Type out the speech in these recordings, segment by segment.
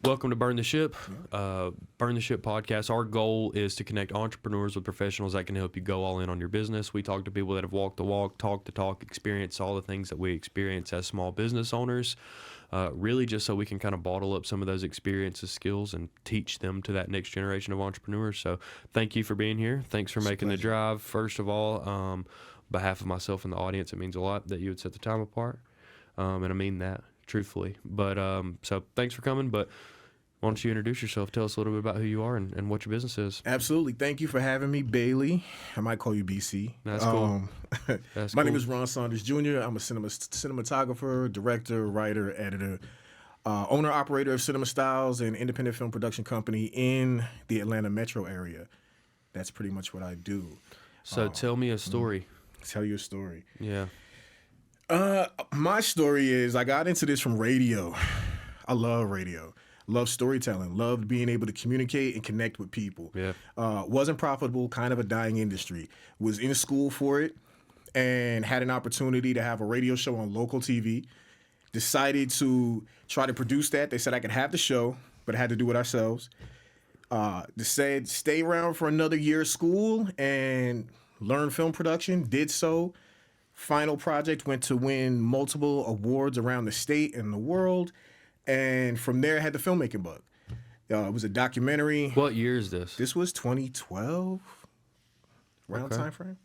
Welcome to Burn the Ship. Burn the Ship podcast. Our goal is to connect entrepreneurs with professionals that can help you go all in on your business. We talk to people that have walked the walk, talked the talk, experienced all the things that we experience as small business owners, really just so we can kind of bottle up some of those experiences, skills, and teach them to that next generation of entrepreneurs. So thank you for being here. Thanks for making the drive. First of all, on behalf of myself and the audience, it means a lot that you would set the time apart, and I mean that truthfully. But so thanks for coming. But why don't you introduce yourself? Tell us a little bit about who you are and what your business is. Absolutely. Thank you for having me, Bailey. I might call you BC. That's cool. My name is Ron Saunders Jr. I'm a cinematographer, director, writer, editor, owner, operator of Cinema Styles, an independent film production company in the Atlanta metro area. That's pretty much what I do. So tell me a story. Tell you a story. Yeah. My story is I got into this from radio. I love radio. Love storytelling, loved being able to communicate and connect with people. Yeah. Wasn't profitable, kind of a dying industry. Was in school for it and had an opportunity to have a radio show on local TV. Decided to try to produce that. They said I could have the show, but I had to do it ourselves. They said stay around for another year of school and learn film production. Did so. Final project went to win multiple awards around the state and the world. And from there, I had the filmmaking bug. It was a documentary. What year is this? This was 2012, around time frame.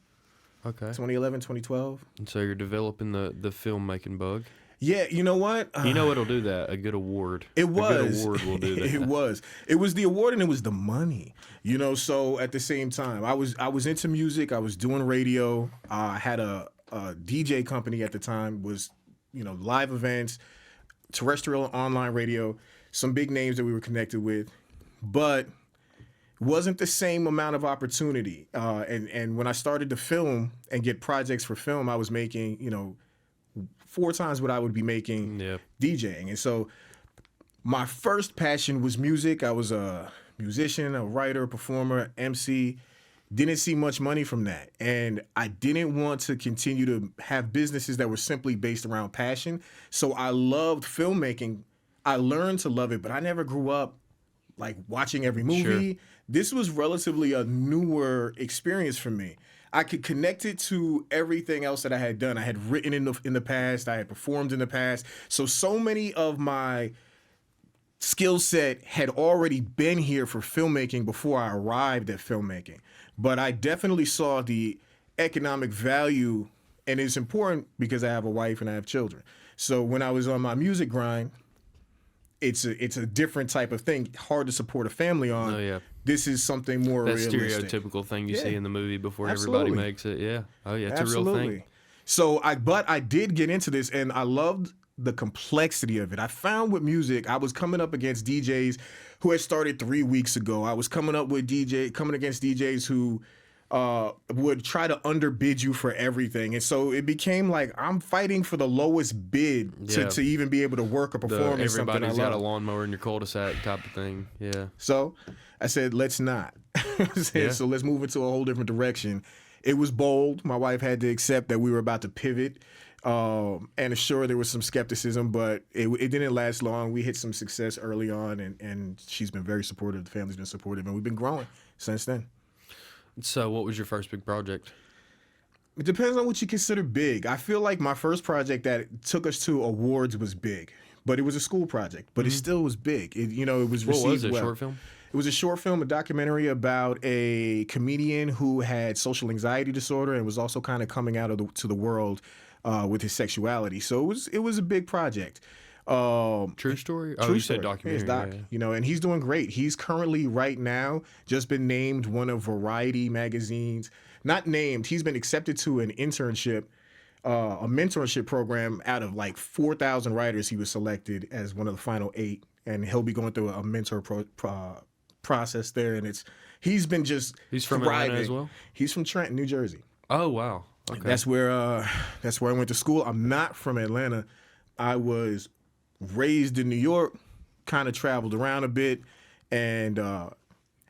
Okay. 2011, 2012. And so you're developing the filmmaking bug. Yeah, you know what? You know what'll do that? A good award. It was. A good award will do that. It was. It was the award and it was the money. You know, so at the same time, I was into music. I was doing radio. I had a DJ company at the time. Was, live events. Terrestrial online radio, some big names that we were connected with, but wasn't the same amount of opportunity. And when I started to film and get projects for film, I was making, 4 times what I would be making DJing. And so my first passion was music. I was a musician, a writer, performer, MC. Didn't see much money from that. And I didn't want to continue to have businesses that were simply based around passion. So I loved filmmaking. I learned to love it, but I never grew up like watching every movie. Sure. This was relatively a newer experience for me. I could connect it to everything else that I had done. I had written in the past. I had performed in the past. So many of my skill set had already been here for filmmaking before I arrived at filmmaking. But I definitely saw the economic value, and it's important because I have a wife and I have children. So when I was on my music grind, it's a different type of thing. Hard to support a family on. Oh, yeah. This is something more realistic. That stereotypical thing you see in the movie before Absolutely. Everybody makes it. Yeah. Oh, yeah. It's Absolutely. a real thing. So I did get into this, and I loved the complexity of it. I found with music, I was coming up against DJs who had started 3 weeks ago. I was coming against DJs who would try to underbid you for everything. And so it became like I'm fighting for the lowest bid to even be able to work or perform in something I love. Everybody's got a lawnmower in your cul-de-sac type of thing. Yeah. So I said, let's not. So let's move into a whole different direction. It was bold. My wife had to accept that we were about to pivot. And sure, there was some skepticism, but it didn't last long. We hit some success early on, and she's been very supportive. The family's been supportive, and we've been growing since then. So what was your first big project? It depends on what you consider big. I feel like my first project that took us to awards was big, but it was a school project, but it still was big. It was received well. What was it, a short film? It was a short film, a documentary about a comedian who had social anxiety disorder and was also kind of coming out to the world with his sexuality. So it was a big project. True story? Oh, you said documentary. His doc, and he's doing great. He's currently right now just been named one of Variety magazine's, not named, he's been accepted to an internship, a mentorship program out of like 4,000 writers. He was selected as one of the final 8, and he'll be going through a mentor process there. And he's been just He's from thriving. Atlanta as well? He's from Trenton, New Jersey. Oh, wow. Okay. That's where I went to school. I'm not from Atlanta. I was raised in New York, kind of traveled around a bit, and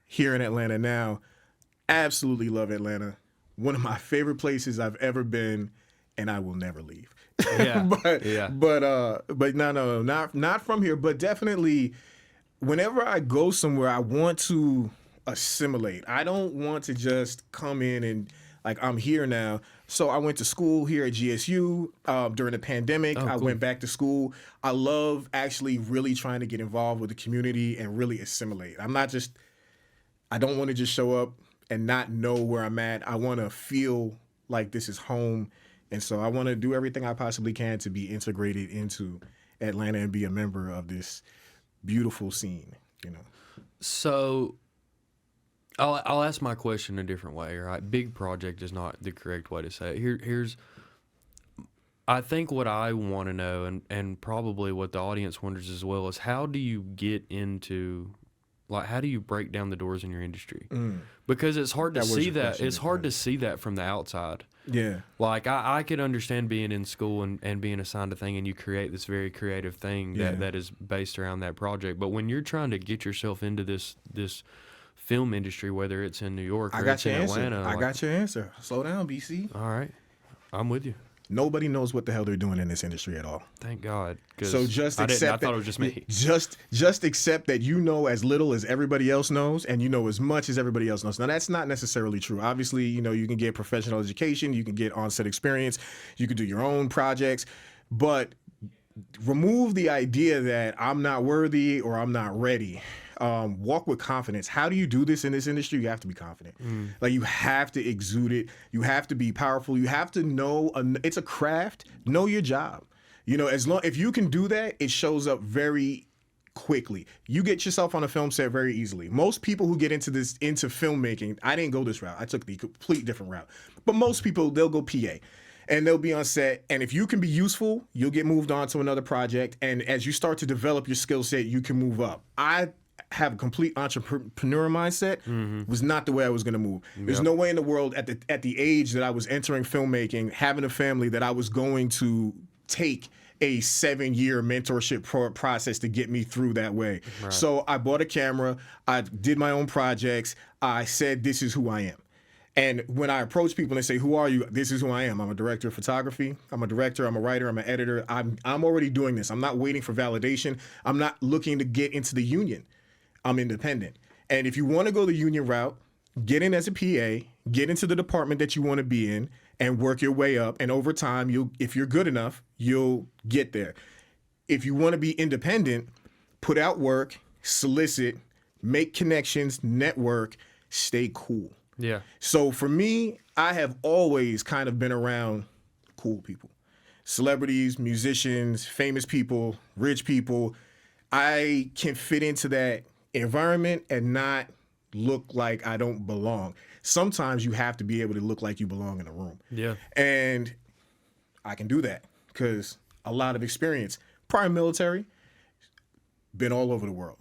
here in Atlanta now. Absolutely love Atlanta. One of my favorite places I've ever been, and I will never leave. Yeah. But no, not from here, but definitely whenever I go somewhere, I want to assimilate. I don't want to just come in and like I'm here now. So I went to school here at GSU during the pandemic. Oh, I cool. went back to school. I love actually really trying to get involved with the community and really assimilate. I don't want to just show up and not know where I'm at. I want to feel like this is home. And so I want to do everything I possibly can to be integrated into Atlanta and be a member of this beautiful scene, you know. So I'll ask my question a different way, right? Big project is not the correct way to say it. Here's I think what I want to know, and probably what the audience wonders as well, is how do you get into, like, how do you break down the doors in your industry? Because it's hard to see that. It's hard to see that from the outside. Yeah. Like, I could understand being in school and being assigned a thing, and you create this very creative thing that is based around that project. But when you're trying to get yourself into this film industry, whether it's in New York or it's in Atlanta. I got your answer. Slow down, BC. All right. I'm with you. Nobody knows what the hell they're doing in this industry at all. Thank God. So just accept I thought it was just me. Just accept that you know as little as everybody else knows, and you know as much as everybody else knows. Now, that's not necessarily true. Obviously, you know, you can get professional education, you can get on-set experience, you can do your own projects, but remove the idea that I'm not worthy or I'm not ready. Walk with confidence. How do you do this in this industry? You have to be confident. Like, you have to exude it. You have to be powerful. You have to know it's a craft. Know your job. You know, if you can do that, it shows up very quickly. You get yourself on a film set very easily. Most people who get into filmmaking, I didn't go this route. I took the complete different route. But most people, they'll go PA. And they'll be on set, and if you can be useful, you'll get moved on to another project. And as you start to develop your skill set, you can move up. I have a complete entrepreneur mindset. Was not the way I was going to move. There's no way in the world at the age that I was entering filmmaking, having a family, that I was going to take a 7-year mentorship process to get me through that way. Right. So I bought a camera. I did my own projects. I said, this is who I am. And when I approach people and say, who are you? This is who I am. I'm a director of photography. I'm a director. I'm a writer. I'm an editor. I'm already doing this. I'm not waiting for validation. I'm not looking to get into the union. I'm independent. And if you want to go the union route, get in as a PA, get into the department that you want to be in, and work your way up. And over time, if you're good enough, you'll get there. If you want to be independent, put out work, solicit, make connections, network, stay cool. Yeah. So for me, I have always kind of been around cool people. Celebrities, musicians, famous people, rich people. I can fit into that environment and not look like I don't belong. Sometimes you have to be able to look like you belong in a room. Yeah. And I can do that because a lot of experience. Prior military, been all over the world.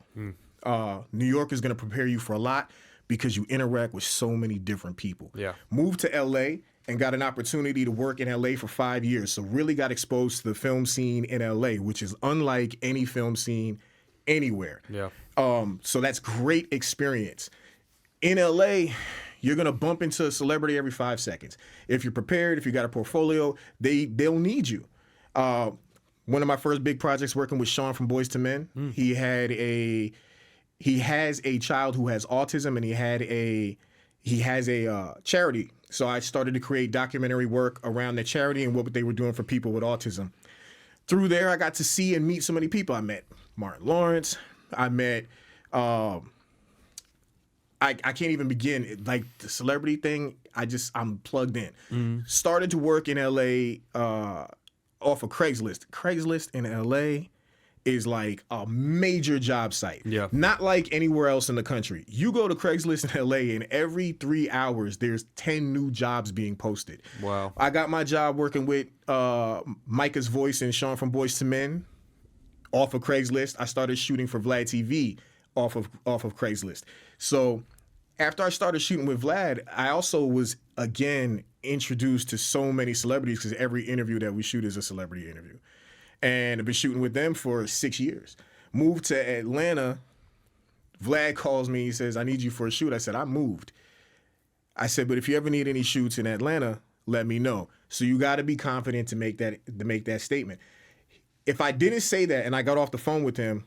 New York is going to prepare you for a lot because you interact with so many different people. Yeah. Moved to LA and got an opportunity to work in LA for 5 years. So really got exposed to the film scene in LA, which is unlike any film scene anywhere. Yeah. So that's great experience. In LA, you're gonna bump into a celebrity every 5 seconds. If you're prepared, if you got a portfolio, they'll need you. One of my first big projects working with Sean from Boys to Men, he has a child who has autism, and he has a charity. So I started to create documentary work around the charity and what they were doing for people with autism. Through there, I got to see and meet so many people. I met Martin Lawrence. I met, I can't even begin. Like the celebrity thing, I'm plugged in. Started to work in LA off of Craigslist. Craigslist in LA is like a major job site. Yeah. Not like anywhere else in the country. You go to Craigslist in LA and every 3 hours there's 10 new jobs being posted. Wow. I got my job working with Micah's Voice and Sean from Boys to Men off of Craigslist. I started shooting for Vlad TV off of Craigslist. So after I started shooting with Vlad, I also was again introduced to so many celebrities because every interview that we shoot is a celebrity interview. And I've been shooting with them for 6 years. Moved to Atlanta. Vlad calls me. He says, I need you for a shoot. I said, I moved. I said, but if you ever need any shoots in Atlanta, let me know. So you got to be confident to make that statement. If I didn't say that and I got off the phone with him,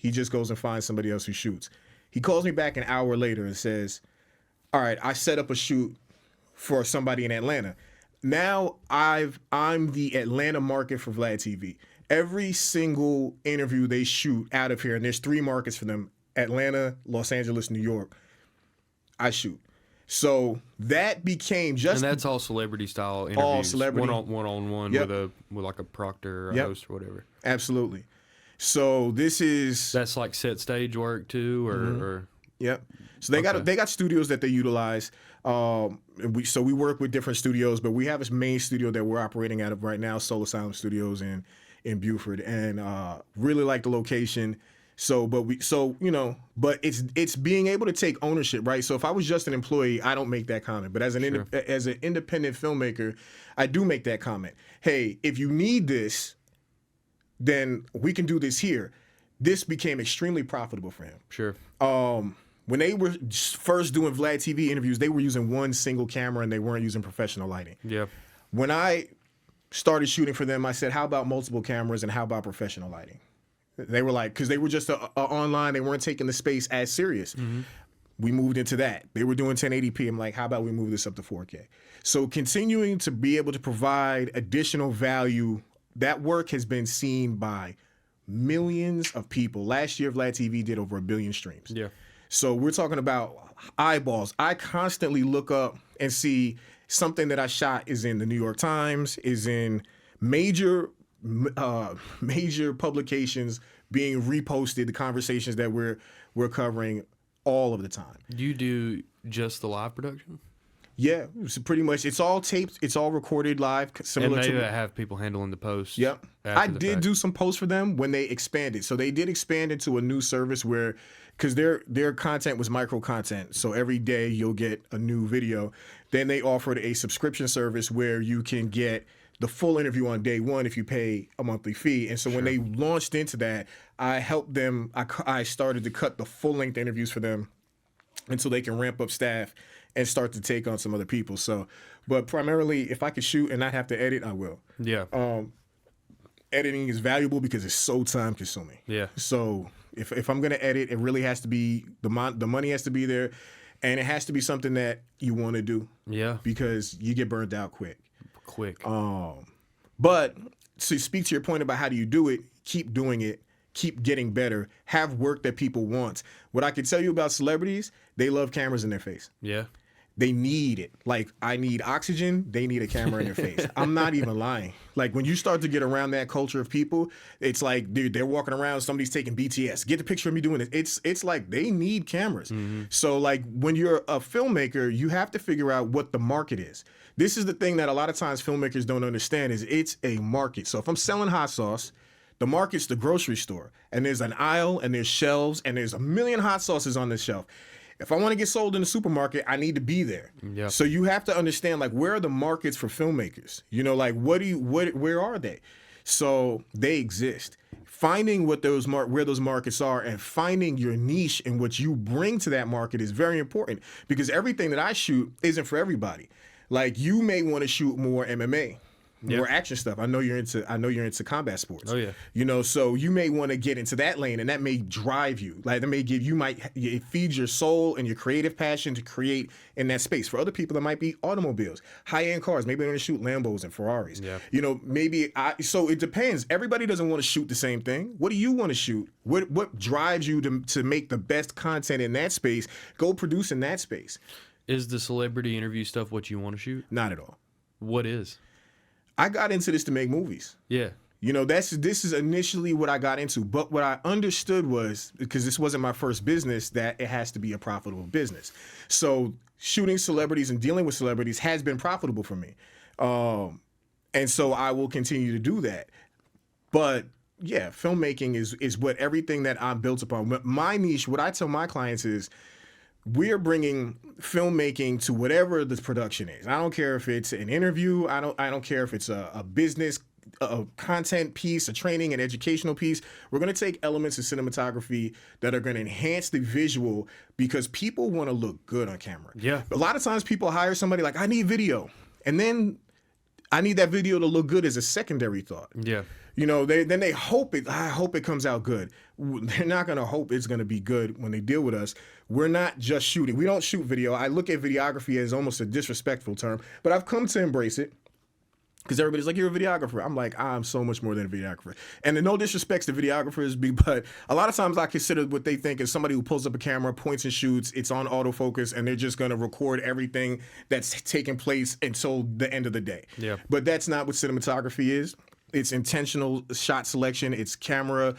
He just goes and finds somebody else who shoots. He calls me back an hour later and says, all right, I set up a shoot for somebody in Atlanta. Now I'm the Atlanta market for Vlad TV. Every single interview they shoot out of here, and there's 3 markets for them, Atlanta, Los Angeles, New York, I shoot. So that became just... And that's all celebrity style interviews. All celebrity. One-on-one Yep. with like a proctor or a Yep. host or whatever. Absolutely. So this is... That's like set stage work too, or Yep. So they got studios that they utilize. We work with different studios, but we have a main studio that we're operating out of right now, Soul Asylum Studios in Buford, and really like the location. But it's being able to take ownership, right? So if I was just an employee, I don't make that comment. But as an independent filmmaker, I do make that comment. Hey, if you need this, then we can do this here. This became extremely profitable for him. Sure. When they were first doing Vlad TV interviews, they were using one single camera and they weren't using professional lighting. Yeah. When I started shooting for them, I said, how about multiple cameras and how about professional lighting? They were like, because they were just online, they weren't taking the space as serious. Mm-hmm. We moved into that. They were doing 1080p. I'm like, how about we move this up to 4K? So continuing to be able to provide additional value, that work has been seen by millions of people. Last year, Vlad TV did over 1 billion streams. Yeah. So we're talking about eyeballs. I constantly look up and see something that I shot is in the New York Times, is in major publications being reposted, the conversations that we're covering all of the time. You do just the live production? Yeah, so pretty much. It's all taped. It's all recorded live. And they have people handling the posts. Yep. I did do some posts for them when they expanded. So they did expand into a new service where, because their content was micro content. So every day you'll get a new video. Then they offered a subscription service where you can get the full interview on day one if you pay a monthly fee. And so when they launched into that, I helped them. I started to cut the full length interviews for them until they can ramp up staff and start to take on some other people. So, but primarily, if I could shoot and not have to edit, I will. Yeah. Editing is valuable because it's so time consuming. Yeah. So if I'm gonna edit, it really has to be the money has to be there, and it has to be something that you want to do. Yeah. Because you get burned out quick. But to speak to your point about how do you do it, keep doing it. Keep getting better, have work that people want. What I can tell you about celebrities, they love cameras in their face. Yeah. They need it. Like, I need oxygen, they need a camera in their face. I'm not even lying. Like, when you start to get around that culture of people, it's like, dude, they're walking around, somebody's taking BTS. Get the picture of me doing it. It's like they need cameras. Mm-hmm. So, like, when you're a filmmaker, you have to figure out what the market is. This is the thing that a lot of times filmmakers don't understand is it's a market. So if I'm selling hot sauce, the market's the grocery store, and there's an aisle, and there's shelves, and there's 1 million hot sauces on this shelf. If I want to get sold in the supermarket, I need to be there. Yeah. So you have to understand, like, where are the markets for filmmakers? You know, like, where are they? So they exist. Finding where those markets are and finding your niche and what you bring to that market is very important, because everything that I shoot isn't for everybody. Like, you may want to shoot more MMA. More action stuff. I know you're into combat sports. Oh yeah. You know, so you may want to get into that lane, and that may drive you. Like, that may it feeds your soul and your creative passion to create in that space. For other people, that might be automobiles, high-end cars. Maybe they want to shoot Lambos and Ferraris. Yeah. You know, so it depends. Everybody doesn't want to shoot the same thing. What do you want to shoot? What drives you to make the best content in that space? Go produce in that space. Is the celebrity interview stuff what you want to shoot? Not at all. What is? I got into this to make movies. Yeah. You know, this is initially what I got into. But what I understood was, because this wasn't my first business, that it has to be a profitable business. So shooting celebrities and dealing with celebrities has been profitable for me. And so I will continue to do that. But yeah, filmmaking is what everything that I'm built upon. My niche, what I tell my clients is, we're bringing filmmaking to whatever the production is. I don't care if it's an interview. I don't care if it's a business, a content piece, a training and educational piece. We're going to take elements of cinematography that are going to enhance the visual, because people want to look good on camera. Yeah. A lot of times people hire somebody like, I need video. And then I need that video to look good as a secondary thought. Yeah. You know, they hope it. I hope it comes out good. They're not gonna hope it's gonna be good when they deal with us. We're not just shooting. We don't shoot video. I look at videography as almost a disrespectful term, but I've come to embrace it. Because everybody's like, you're a videographer. I'm like, I'm so much more than a videographer. And no disrespect to videographers, but a lot of times I consider what they think is somebody who pulls up a camera, points and shoots, it's on autofocus, and they're just going to record everything that's taking place until the end of the day. Yeah. But that's not what cinematography is. It's intentional shot selection. It's camera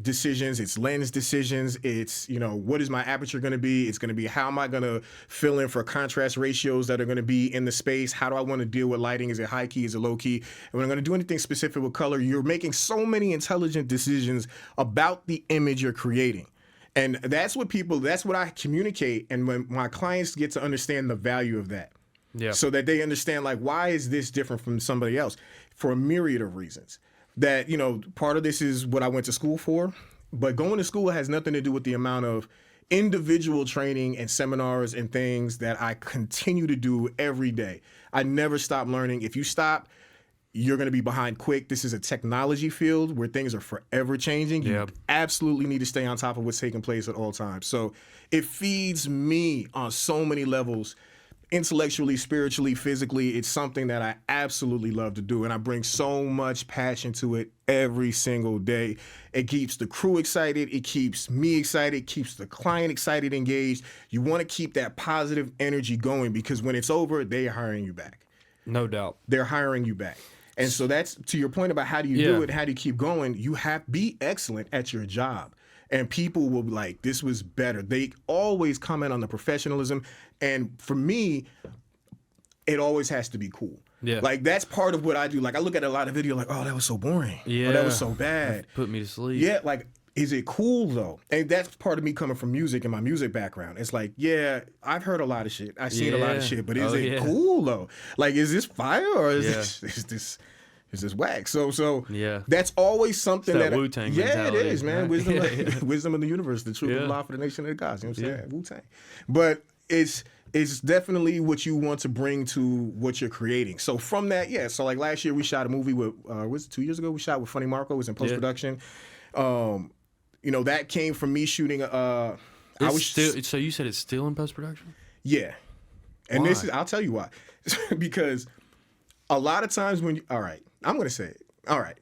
decisions. It's lens decisions. It's, you know, what is my aperture going to be? It's going to be how am I going to fill in for contrast ratios that are going to be in the space? How do I want to deal with lighting? Is it high key? Is it low key? And when I'm going to do anything specific with color, you're making so many intelligent decisions about the image you're creating. And that's what I communicate. And when my clients get to understand the value of that. Yeah. So that they understand, like, why is this different from somebody else? For a myriad of reasons. That, you know, part of this is what I went to school for, but going to school has nothing to do with the amount of individual training and seminars and things that I continue to do every day. I never stop learning. If you stop, you're going to be behind quick. This is a technology field where things are forever changing. You absolutely need to stay on top of what's taking place at all times. So it feeds me on so many levels. Intellectually, spiritually, physically, it's something that I absolutely love to do, and I bring so much passion to it every single day. It keeps the crew excited, it keeps me excited, it keeps the client excited, engaged. You want to keep that positive energy going because when it's over, they're hiring you back. No doubt. They're hiring you back. And so that's to your point about how do you do it, how do you keep going? You have to be excellent at your job. And people will be like, this was better. They always comment on the professionalism. And for me, it always has to be cool. Yeah. Like, that's part of what I do. Like, I look at a lot of video like, oh, that was so boring. Yeah. Or that was so bad. Put me to sleep. Yeah, like, is it cool, though? And that's part of me coming from music and my music background. It's like, yeah, I've heard a lot of shit. I've seen a lot of shit. But is it cool, though? Like, is this fire or is this whack? So that's always something that that Wu-Tang it mentality, is, man. right? Wisdom of the universe, the truth of law for the nation of the gods. You know what I'm saying? Wu-Tang. But it's definitely what you want to bring to what you're creating. So from that, so like last year we shot a movie with was it 2 years ago? We shot with Funny Marco. It was in post-production. You know, that came from me shooting so you said it's still in post-production? Yeah. And why? I'll tell you why. Because a lot of times when all right, I'm going to say it. All right.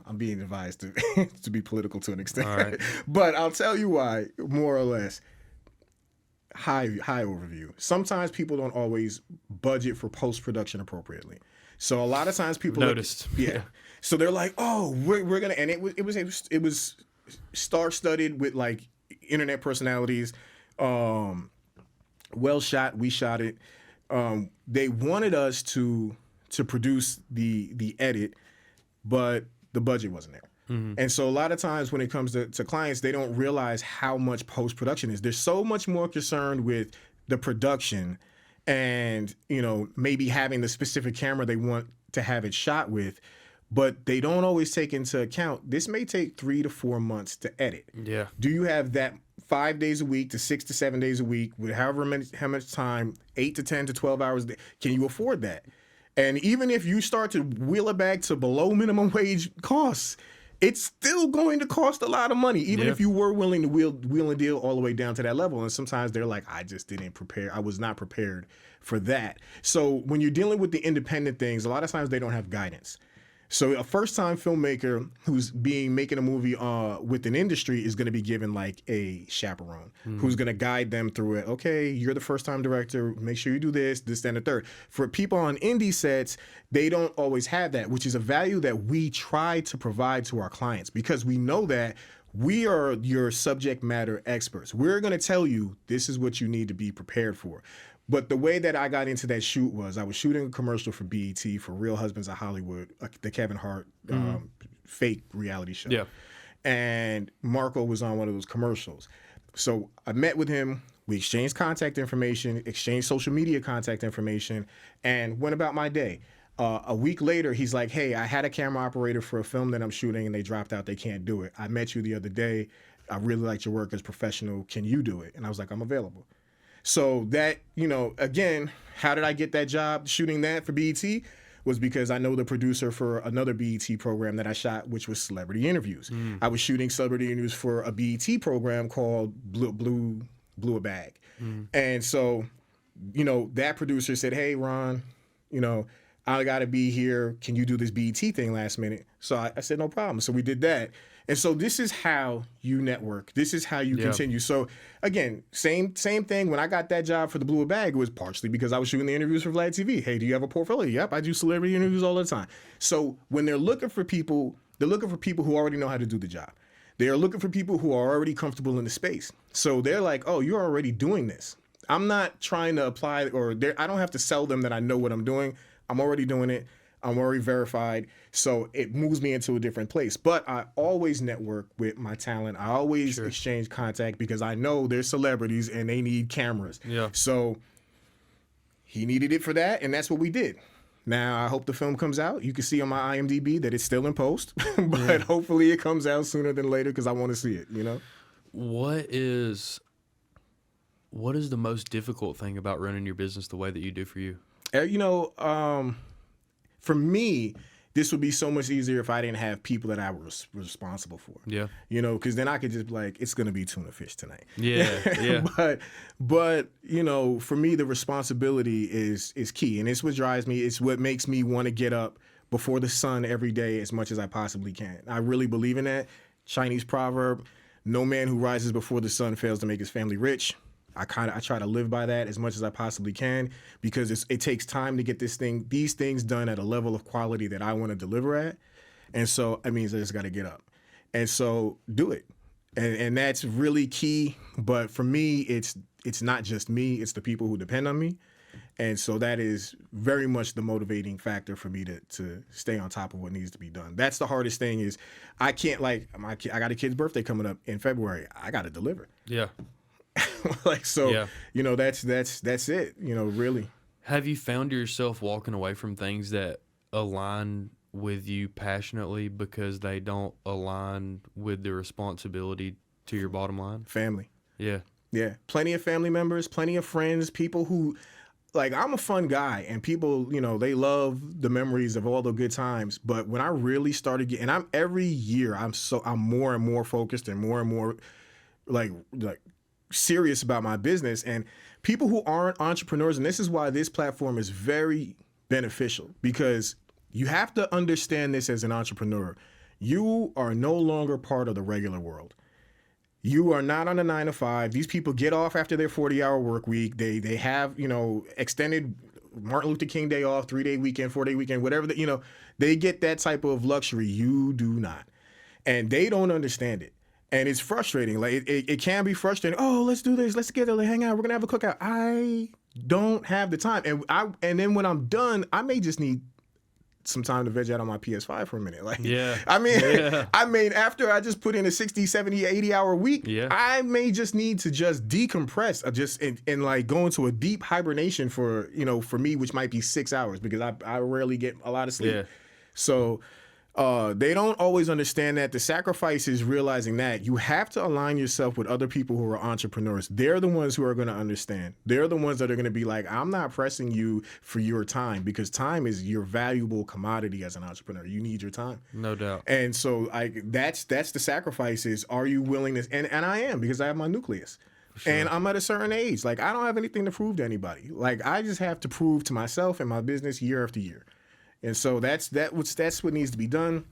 I'm being advised to be political to an extent. All right. But I'll tell you why, more or less. High overview. Sometimes people don't always budget for post-production appropriately. So a lot of times people noticed. So they're like, "Oh, we're going to," and it was star-studded with like internet personalities. Well shot, we shot it. They wanted us to produce the edit, but the budget wasn't there. Mm-hmm. And so a lot of times when it comes to clients, they don't realize how much post-production is. They're so much more concerned with the production and, you know, maybe having the specific camera they want to have it shot with, but they don't always take into account this may take 3 to 4 months to edit. Yeah. Do you have that 5 days a week to 6 to 7 days a week with how much time, 8 to 10 to 12 hours? Can you afford that? And even if you start to wheel it back to below minimum wage costs, it's still going to cost a lot of money, even if you were willing to wheel and deal all the way down to that level. And sometimes they're like, I just didn't prepare. I was not prepared for that. So when you're dealing with the independent things, a lot of times they don't have guidance. So a first-time filmmaker who's making a movie with an industry is going to be given like a chaperone who's going to guide them through it. Okay, you're the first-time director. Make sure you do this, that, and the third. For people on indie sets, they don't always have that, which is a value that we try to provide to our clients because we know that we are your subject matter experts. We're going to tell you this is what you need to be prepared for. But the way that I got into that shoot was I was shooting a commercial for BET for Real Husbands of Hollywood, the Kevin Hart fake reality show. Yeah. And Marco was on one of those commercials. So I met with him. We exchanged contact information, exchanged social media contact information, and went about my day. A week later, he's like, hey, I had a camera operator for a film that I'm shooting, and they dropped out. They can't do it. I met you the other day. I really liked your work as professional. Can you do it? And I was like, I'm available. So that, again, how did I get that job shooting that for BET? Was because I know the producer for another BET program that I shot, which was Celebrity Interviews. I was shooting Celebrity Interviews for a BET program called Blew a Bag. And so, that producer said, hey, Ron, I got to be here. Can you do this BET thing last minute? So I said, no problem. So we did that. And so this is how you network. This is how you continue. So again, same thing. When I got that job for the Blew a Bag, it was partially because I was shooting the interviews for Vlad TV. Hey, do you have a portfolio? Yep, I do celebrity interviews all the time. So when they're looking for people who already know how to do the job. They are looking for people who are already comfortable in the space. So they're like, oh, you're already doing this. I'm not trying to apply I don't have to sell them that I know what I'm doing. I'm already doing it. I'm already verified. So it moves me into a different place. But I always network with my talent. I always exchange contact because I know they're celebrities and they need cameras. Yeah. So he needed it for that, and that's what we did. Now, I hope the film comes out. You can see on my IMDb that it's still in post, but hopefully it comes out sooner than later because I want to see it, What is the most difficult thing about running your business the way that you do for you? For me, this would be so much easier if I didn't have people that I was responsible for. Yeah. Because then I could just be like, it's going to be tuna fish tonight. Yeah. But for me, the responsibility is key. And it's what drives me. It's what makes me want to get up before the sun every day as much as I possibly can. I really believe in that. Chinese proverb, no man who rises before the sun fails to make his family rich. I try to live by that as much as I possibly can because it takes time to get these things done at a level of quality that I want to deliver at. And so that means I just got to get up. And so do it. And that's really key. But for me, it's not just me, it's the people who depend on me. And so that is very much the motivating factor for me to stay on top of what needs to be done. That's the hardest thing is I can't I got a kid's birthday coming up in February. I got to deliver. Yeah. That's it, really. Have you found yourself walking away from things that align with you passionately because they don't align with the responsibility to your bottom line? Family. Yeah. Yeah. Plenty of family members, plenty of friends, people who, I'm a fun guy and people, they love the memories of all the good times. But when I really started every year, I'm more and more focused and more like serious about my business. And people who aren't entrepreneurs, and this is why this platform is very beneficial, because you have to understand this as an entrepreneur. You are no longer part of the regular world. You are not on a 9-to-5. These people get off after their 40-hour work week. They have, extended Martin Luther King Day off, 3-day weekend, 4-day weekend, whatever, they get that type of luxury. You do not. And they don't understand it. And it's frustrating. It can be frustrating. Oh, let's do this. Let's get together. Hang out. We're gonna have a cookout. I don't have the time. And then when I'm done, I may just need some time to veg out on my PS5 for a minute. After I just put in a 60, 70, 80-hour week, I may just need to just decompress, and go into a deep hibernation for me, which might be 6 hours because I rarely get a lot of sleep. Yeah. So. They don't always understand that. The sacrifice is realizing that you have to align yourself with other people who are entrepreneurs. They're the ones who are going to understand. They're the ones that are going to be like, I'm not pressing you for your time because time is your valuable commodity as an entrepreneur. You need your time. No doubt. And so that's the sacrifice is, are you willing to, and I am because I have my nucleus. Sure. And I'm at a certain age. I don't have anything to prove to anybody. I just have to prove to myself and my business year after year. And so that's what needs to be done.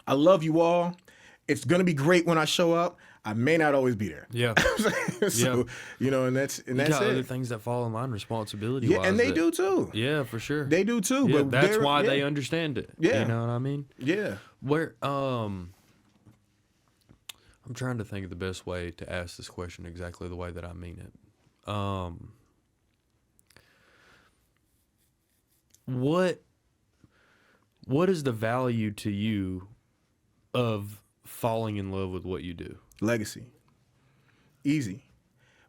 I love you all. It's going to be great when I show up. I may not always be there. Yeah. And that's you got other things that fall in line responsibility-wise. Yeah, and they do too. Yeah, for sure. They do too. Yeah, but that's why they understand it. Yeah. You know what I mean? Yeah. I'm trying to think of the best way to ask this question exactly the way that I mean it. What is the value to you of falling in love with what you do? Legacy. Easy.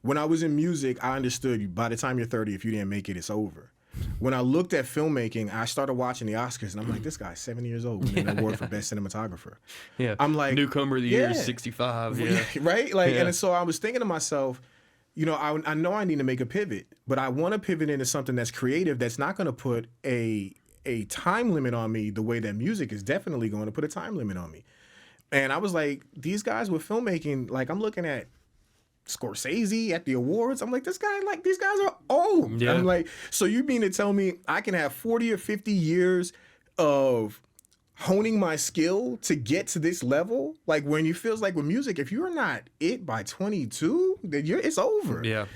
When I was in music, I understood by the time you're 30, if you didn't make it, it's over. When I looked at filmmaking, I started watching the Oscars, and I'm like, this guy's 70 years old winning an award for Best Cinematographer. Yeah. I'm like, Newcomer of the Year is 65. Yeah. Right? And so I was thinking to myself, I know I need to make a pivot, but I want to pivot into something that's creative, that's not going to put a time limit on me the way that music is definitely going to put a time limit on me. And I was like, these guys with filmmaking, like I'm looking at Scorsese at the awards. I'm like, these guys are old. Yeah. I'm like, so you mean to tell me I can have 40 or 50 years of honing my skill to get to this level? Like when you feels like with music, if you're not it by 22, then it's over. Yeah.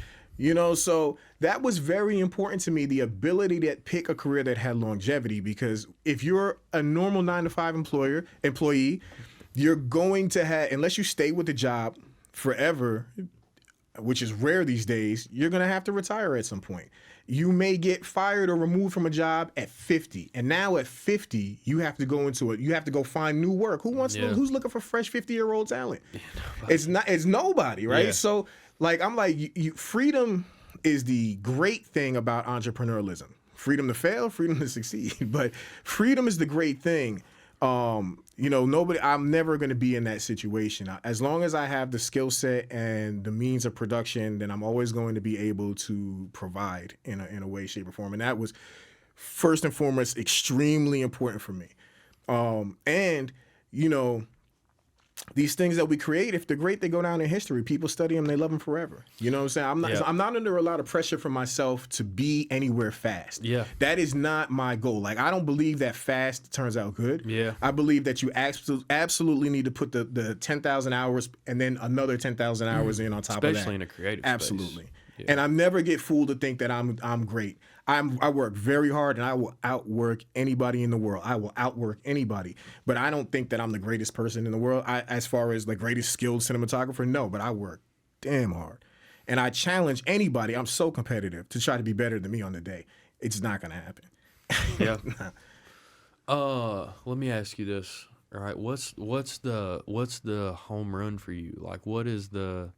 So that was very important to me, the ability to pick a career that had longevity, because if you're a normal 9-to-5 employee, you're going to have, unless you stay with the job forever, which is rare these days, you're going to have to retire at some point. You may get fired or removed from a job at 50. And now at 50, you have to go into it. You have to go find new work. Who's looking for fresh 50-year-old talent? Yeah, it's nobody, right? Yeah. So like, I'm like, freedom is the great thing about entrepreneurialism. Freedom to fail, freedom to succeed. But freedom is the great thing. I'm never going to be in that situation. As long as I have the skill set and the means of production, then I'm always going to be able to provide in a way, shape, or form. And that was first and foremost extremely important for me. These things that we create, if they're great, they go down in history. People study them, they love them forever. You know what I'm saying? I'm not under a lot of pressure for myself to be anywhere fast. Yeah. That is not my goal. Like, I don't believe that fast turns out good. Yeah. I believe that you absolutely need to put the 10,000 hours and then another 10,000 hours in on top of that. Especially in a creative Absolutely. space. Yeah. And I never get fooled to think that I'm great. I work very hard, and I will outwork anybody in the world. I will outwork anybody. But I don't think that I'm the greatest person in the world. As far as the greatest skilled cinematographer, no. But I work damn hard. And I challenge anybody, I'm so competitive, to try to be better than me on the day. It's not going to happen. Yeah. Let me ask you this. All right, what's the home run for you? Like, what is the...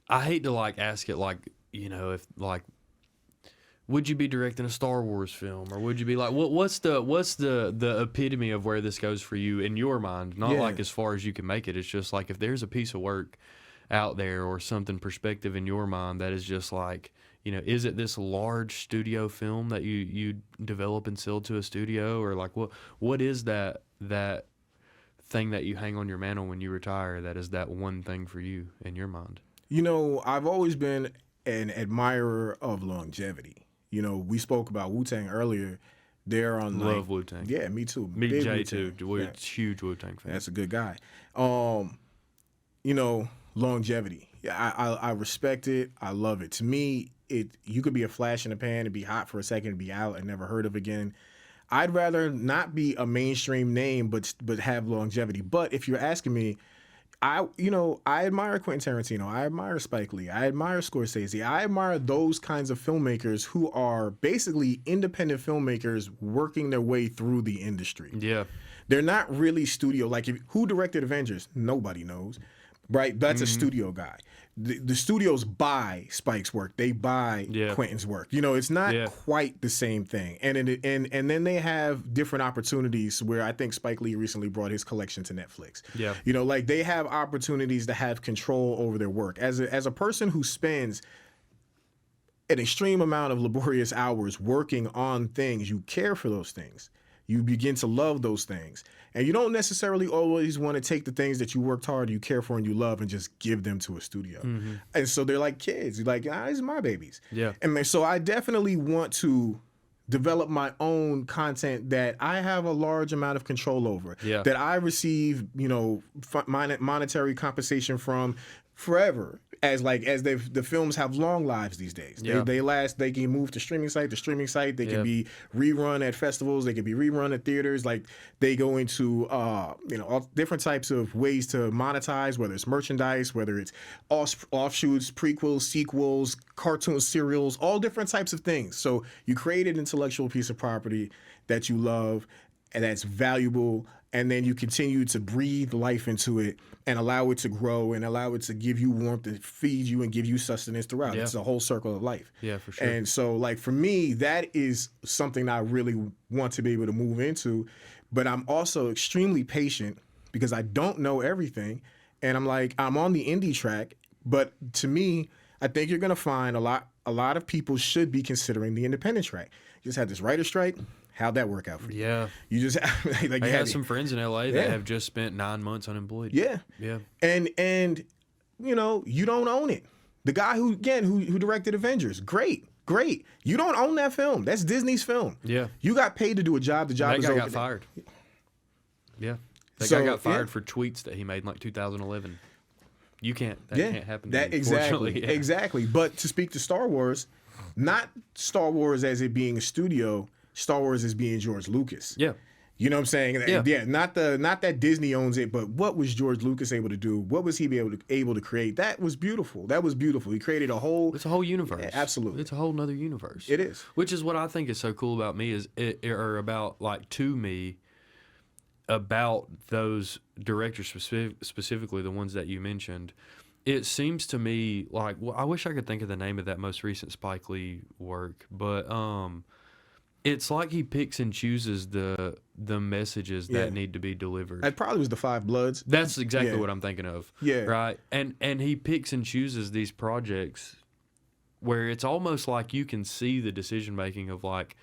I hate to ask it if would you be directing a Star Wars film, or would you be what's the epitome of where this goes for you in your mind? Not as far as you can make it. It's just if there's a piece of work out there or something perspective in your mind that is just is it this large studio film that you develop and sell to a studio, or what is that thing that you hang on your mantle when you retire that is that one thing for you in your mind? I've always been an admirer of longevity. We spoke about Wu-Tang earlier. They're on Love Wu-Tang. Yeah, me too. Me, Jay, too. We're huge Wu-Tang fans. That's a good guy. Longevity. Yeah, I respect it. I love it. To me, you could be a flash in the pan and be hot for a second and be out and never heard of again. I'd rather not be a mainstream name, but have longevity. But if you're asking me, I admire Quentin Tarantino. I admire Spike Lee. I admire Scorsese. I admire those kinds of filmmakers who are basically independent filmmakers working their way through the industry. Yeah. They're not really studio. Who directed Avengers? Nobody knows. Right? That's a studio guy. The studios buy Spike's work. They buy Quentin's work. It's not quite the same thing. And then they have different opportunities where I think Spike Lee recently brought his collection to Netflix. Yeah. They have opportunities to have control over their work. As a person who spends an extreme amount of laborious hours working on things, you care for those things. You begin to love those things. And you don't necessarily always want to take the things that you worked hard, you care for, and you love and just give them to a studio. Mm-hmm. And so they're like kids. You're like, these are my babies. Yeah. And so I definitely want to develop my own content that I have a large amount of control over. Yeah. That I receive, monetary compensation from forever. As the films have long lives these days. Yeah. They last. They can move to streaming site to streaming site. They can be rerun at festivals. They can be rerun at theaters. They go into all different types of ways to monetize, whether it's merchandise, whether it's offshoots, prequels, sequels, cartoons, serials, all different types of things. So you create an intellectual piece of property that you love and that's valuable, and then you continue to breathe life into it and allow it to grow and allow it to give you warmth and feed you and give you sustenance throughout. Yeah. It's a whole circle of life. Yeah, for sure. And so, for me, that is something I really want to be able to move into. But I'm also extremely patient because I don't know everything. And I'm on the indie track. But to me, I think you're gonna find a lot of people should be considering the independent track. You just had this writer strike. How'd that work out for you? Yeah. You just like I have some friends in LA that Yeah. have just spent 9 months unemployed. Yeah. Yeah. And you know, you don't own it. The guy who directed Avengers, great. You don't own that film. That's Disney's film. Yeah. You got paid to do a job. The job That is guy over. got fired. Yeah. That So, guy got fired yeah. for tweets that he made in like 2011. You can't. That can't happen. That exactly. Yeah. Exactly. But to speak to Star Wars, not Star Wars as it being a studio, Star Wars as being George Lucas. Yeah. You know what I'm saying? Yeah. Not that Disney owns it, but what was George Lucas able to do? What was he able to create? That was beautiful. He created a whole. It's a whole universe. Yeah, absolutely. It's a whole nother universe. It is. Which is what I think is so cool about me about those directors specifically the ones that you mentioned. It seems to me like, well, I wish I could think of the name of that most recent Spike Lee work, but it's like he picks and chooses the messages that need to be delivered. It probably was the Five Bloods. That's exactly what I'm thinking of. Yeah. Right. And he picks and chooses these projects where it's almost like you can see the decision making of like,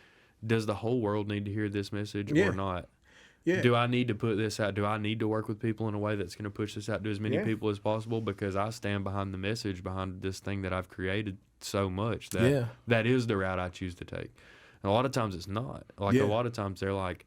does the whole world need to hear this message or not? Yeah. Do I need to put this out? Do I need to work with people in a way that's going to push this out to as many Yeah. people as possible? Because I stand behind the message behind this thing that I've created so much that that is the route I choose to take. And a lot of times it's not. Like a lot of times they're like,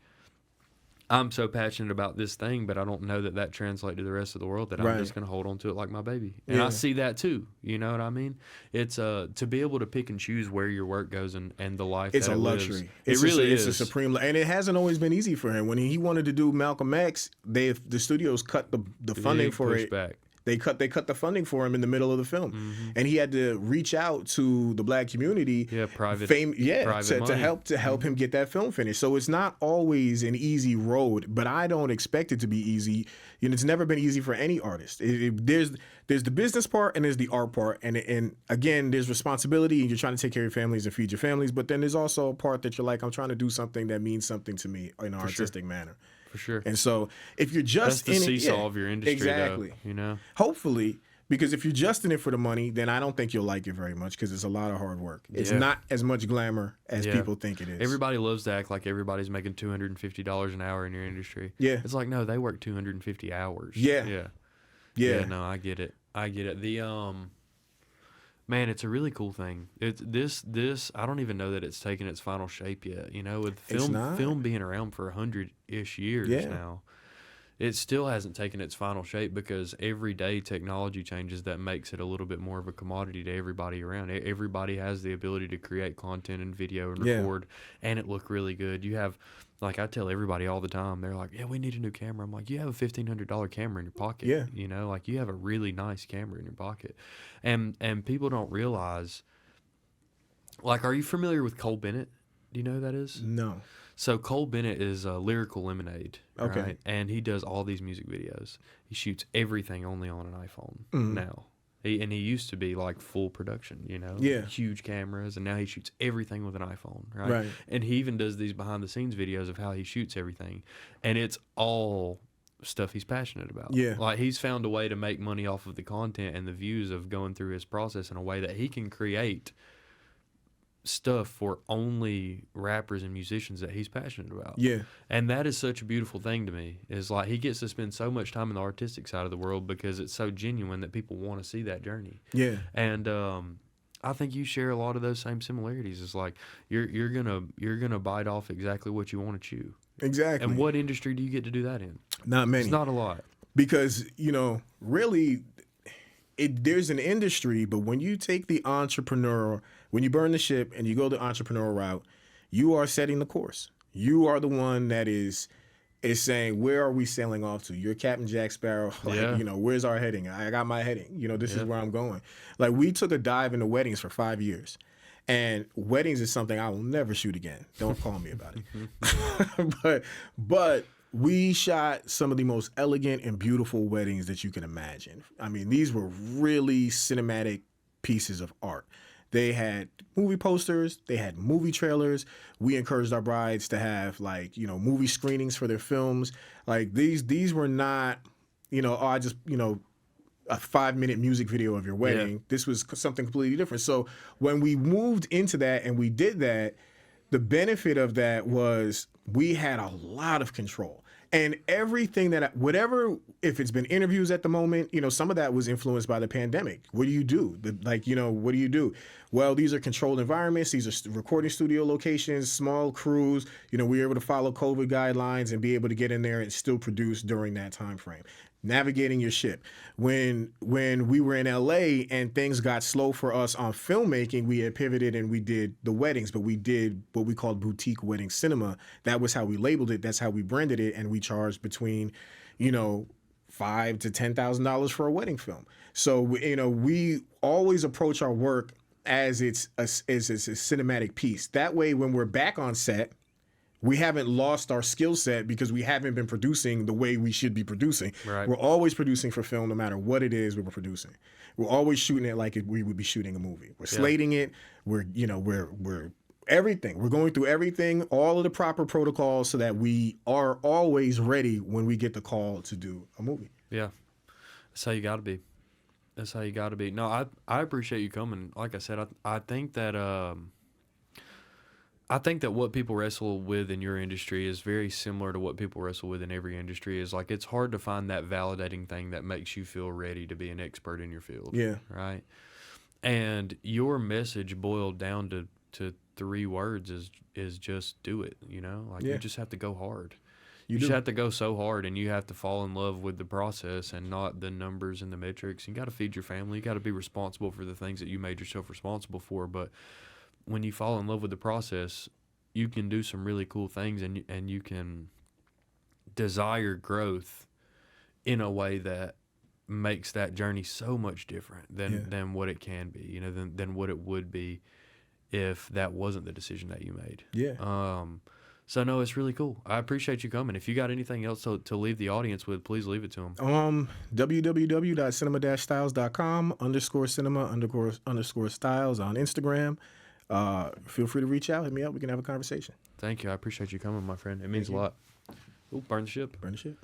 I'm so passionate about this thing, but I don't know that translates to the rest of the world that I'm just going to hold on to it like my baby. And I see that too. You know what I mean? It's to be able to pick and choose where your work goes and the life It's that a it luxury. lives. It's a supreme, and it hasn't always been easy for him. When he wanted to do Malcolm X, the studios cut the funding for it. Back. They cut the funding for him in the middle of the film, and he had to reach out to the black community, private to help him get that film finished. So it's not always an easy road, but I don't expect it to be easy. You know, it's never been easy for any artist. There's the business part and there's the art part, and again, there's responsibility, and you're trying to take care of your families and feed your families. But then there's also a part that you're like, I'm trying to do something that means something to me in an artistic manner. For sure. And so if you're just that's the in seesaw it, of your industry, exactly. though, you know? Hopefully, because if you're just in it for the money, then I don't think you'll like it very much because it's a lot of hard work. It's not as much glamour as people think it is. Everybody loves to act like everybody's making $250 an hour in your industry. Yeah. It's like, no, they work 250 hours. Yeah. No, I get it. The man, it's a really cool thing. It's this I don't even know that it's taken its final shape yet. You know, with film being around for 100-ish years now, it still hasn't taken its final shape because every day technology changes that makes it a little bit more of a commodity to everybody around. Everybody has the ability to create content and video and record and it look really good. You have, like I tell everybody all the time, they're like, yeah, we need a new camera. I'm like, you have a $1,500 camera in your pocket. Yeah. You know, like you have a really nice camera in your pocket. And people don't realize, like, are you familiar with Cole Bennett? Do you know who that is? No. So Cole Bennett is Lyrical Lemonade, Okay. right? And he does all these music videos. He shoots everything only on an iPhone now. He used to be like full production, you know, huge cameras, and now he shoots everything with an iPhone, right? And he even does these behind the scenes videos of how he shoots everything, and it's all stuff he's passionate about. Yeah. Like he's found a way to make money off of the content and the views of going through his process in a way that he can create stuff for only rappers and musicians that he's passionate about. Yeah. And that is such a beautiful thing to me. Is like he gets to spend so much time in the artistic side of the world because it's so genuine that people want to see that journey. Yeah. And I think you share a lot of those same similarities. It's like you're gonna bite off exactly what you want to chew. Exactly. And what industry do you get to do that in? Not many. It's not a lot. Because, you know, really, there's an industry, but when you take the entrepreneurial, when you burn the ship and you go the entrepreneurial route, you are setting the course. You are the one that is saying, where are we sailing off to? You're Captain Jack Sparrow. Like, you know, where's our heading? I got my heading. You know, this is where I'm going. Like, we took a dive into weddings for 5 years. And weddings is something I will never shoot again. Don't call me about it. But we shot some of the most elegant and beautiful weddings that you can imagine. I mean, these were really cinematic pieces of art. They had movie posters. They had movie trailers. We encouraged our brides to have, like, you know, movie screenings for their films. Like, these were not, you know, I just, you know, a 5-minute music video of your wedding. Yeah. This was something completely different. So when we moved into that and we did that, the benefit of that was we had a lot of control. And everything whatever, if it's been interviews at the moment, some of that was influenced by the pandemic. What do you do? What do you do? Well, these are controlled environments. These are recording studio locations, small crews. We were able to follow COVID guidelines and be able to get in there and still produce during that time frame. Navigating your ship. When we were in LA and things got slow for us on filmmaking, we had pivoted and we did the weddings, but we did what we called boutique wedding cinema. That was how we labeled it. That's how we branded it, and we charged between, $5,000 to $10,000 for a wedding film. So we always approach our work as it's a cinematic piece. That way, when we're back on set, we haven't lost our skill set because we haven't been producing the way we should be producing. Right. We're always producing for film, no matter what it is we're producing. We're always shooting it like we would be shooting a movie. We're slating it. We're everything. We're going through everything, all of the proper protocols, so that we are always ready when we get the call to do a movie. Yeah, that's how you got to be. That's how you got to be. No, I appreciate you coming. Like I said, I think that what people wrestle with in your industry is very similar to what people wrestle with in every industry. Is like, it's hard to find that validating thing that makes you feel ready to be an expert in your field. Yeah. Right. And your message boiled down to 3 words is just do it. You just have to go hard. You just have to go so hard, and you have to fall in love with the process and not the numbers and the metrics. You got to feed your family. You got to be responsible for the things that you made yourself responsible for. But when you fall in love with the process, you can do some really cool things, and you can desire growth in a way that makes that journey so much different than what it can be, than what it would be if that wasn't the decision that you made. Yeah. So no, it's really cool. I appreciate you coming. If you got anything else to leave the audience with, please leave it to them. www.cinema-styles.com _cinema_styles on Instagram. Feel free to reach out, hit me up. We can have a conversation. Thank you. I appreciate you coming, my friend. It means a lot. Ooh, burn the ship. Burn the ship.